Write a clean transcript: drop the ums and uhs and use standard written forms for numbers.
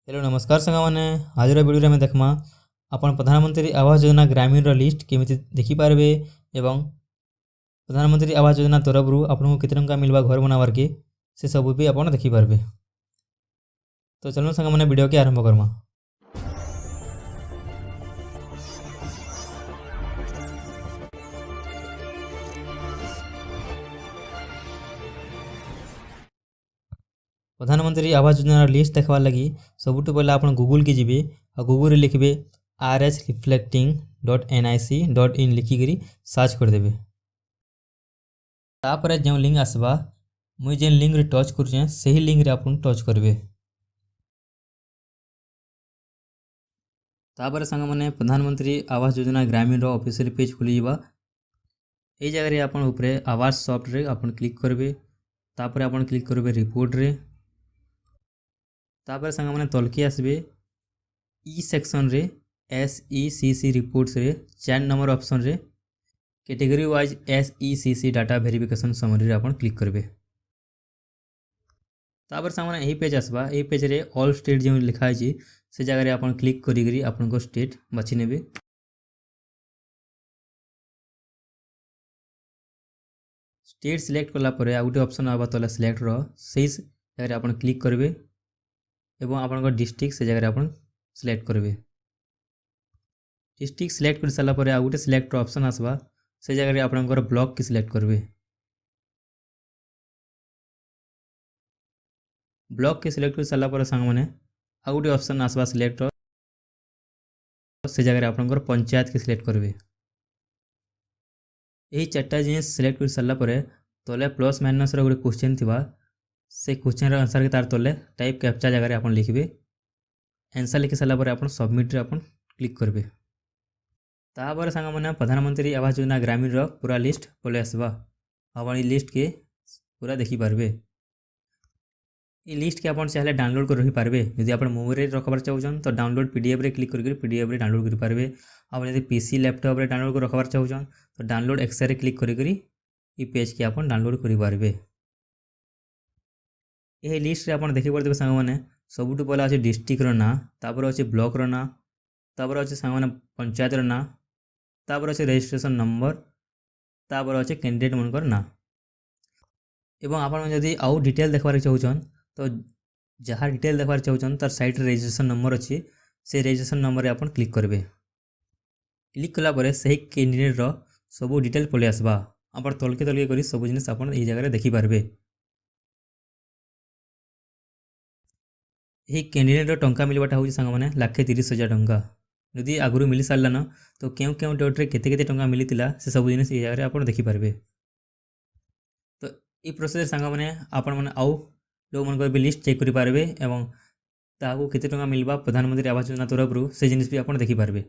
Hello नमस्कार साଙ୍ଗमाने आज video में देखमा अपन प्रधानमंत्री आवास योजना ग्रामीण लिस्ट केमिति देखि पारबे एवं प्रधानमंत्री आवास योजना तरफ आपको केते टंका मिलवा घर बनावार के से सब भी आपन देखि पारबे। तो चलो साଙ୍ଗमाने वीडियो के आरंभ करमा। प्रधानमंत्री आवास योजना लिस्ट देखवार लगी सबुठ पहले आप गूगल के जी और गूगल लिखे rsreflecting.nic.in लिखिकी सर्च करदे। तापर जो लिंक आसवा मुई जेन लिंक रे टच करुचे सही लिंक रे आपन टच करबे। तापर संग माने प्रधानमंत्री आवास योजना ग्रामीण रो ऑफिशियल पेज खुली जावा। ए जगह रे आपन ऊपर आवास सॉफ्ट रे आपन क्लिक करबे। तापर आपन क्लिक करबे रिपोर्ट रे। तापर संग माने तलकी आसबे ई सेक्शन रे SECC रिपोर्ट्स रे 4 नंबर ऑप्शन रे category wise SECC data verification summary रे आपन क्लिक करबे। तापर संग माने एही पेज आसबा। एही पेज रे ऑल स्टेट जे लिखा है से जगह रे आपन क्लिक करी आपन को स्टेट बाछि नेबे। स्टेट सिलेक्ट कला परे आ गुटे ऑप्शन आबा तले सिलेक्ट रो सेही जगह रे आपन क्लिक करबे एवं आपन डिस्ट्रिक्ट से जगह आप सिलेक्ट करेंगे। डिस्ट्रिक्ट सिलेक्ट कर सारा पर आ गोटे सिलेक्ट ऑप्शन आसवा से जगह आप ब्लॉक की सिलेक्ट करेंगे। ब्लॉक के सिलेक्ट कर सारा पर सांग मैंने आ गोटे ऑप्शन आसवा सिलेक्ट से जगह आप पंचायत के सिलेक्ट करेंगे। यही चार्टा जिनिस सिलेक्ट कर सारा पर तले प्लस माइनस रो गोटे क्वेश्चन थिबा से क्वेश्चन आंसर के तार तले टाइप कैप्चा जगह आप लिखे। आंसर लिखि सारा पर आप सबमिट रे आप क्लिक करेंगे। तापर सांग मैंने प्रधानमंत्री आवास योजना ग्रामीण रो पूरा लिस्ट पले आसवा। आप लिस्ट के पूरा देखि पारबे। ये लिस्ट के आप चाहे डाउनलोड कर रखी पारबे। यदि आप मोबाइल रे रखबार चाहूछन तो डाउनलोड PDF रे क्लिक करके PDF रे डाउनलोड कर पारबे। आप यदि PC लैपटॉप रे डाउनलोड कर रखबार चाहूछन तो डाउनलोड एक्सरे क्लिक करके ये पेज के आप डाउनलोड कर पारबे। ये लिस्ट रे आप देखि पारबे सांग माने सबुठ पहला अच्छे डिस्ट्रिक्ट रो ना, तापर अच्छे ब्लॉक रो ना, तापर अच्छे सांग माने पंचायत रो ना, तापर अच्छे रजिस्ट्रेशन नंबर, तापर अच्छे कैंडिडेट मनकर ना। एवं आपण जदि आउ डिटेल देखबार चाहूछन तो जहाँ डिटेल देखबार चाहूछन तार साइट रे रजिस्ट्रेशन नंबर अच्छी से रजिस्ट्रेशन नंबर रे आपण क्लिक करबे। क्लिक कला परे सही कैंडिडेट रो सब डिटेल पले आसबा। आपण तलके तलके करी सब जिनिस आपण ए जगह रे देखि पारबे। यही कैंडिडेट टंका मिलवाटा हूँ सांग मैंने 1,30,000 टंका। यदि आगुरी मिल सारान तो क्यों क्यों डेट्रे केते टंका मिलता से सब जिनिस ये जगह आप देखिपारे। तो ये प्रोसेस सांग मैंने आपण मैंने आउ लोग मन भी लिस्ट चेक करेंगे एवं ताकू केते टंका मिलवा प्रधानमंत्री आवास योजना तरफ से जिनिस भी आप देखिपारे।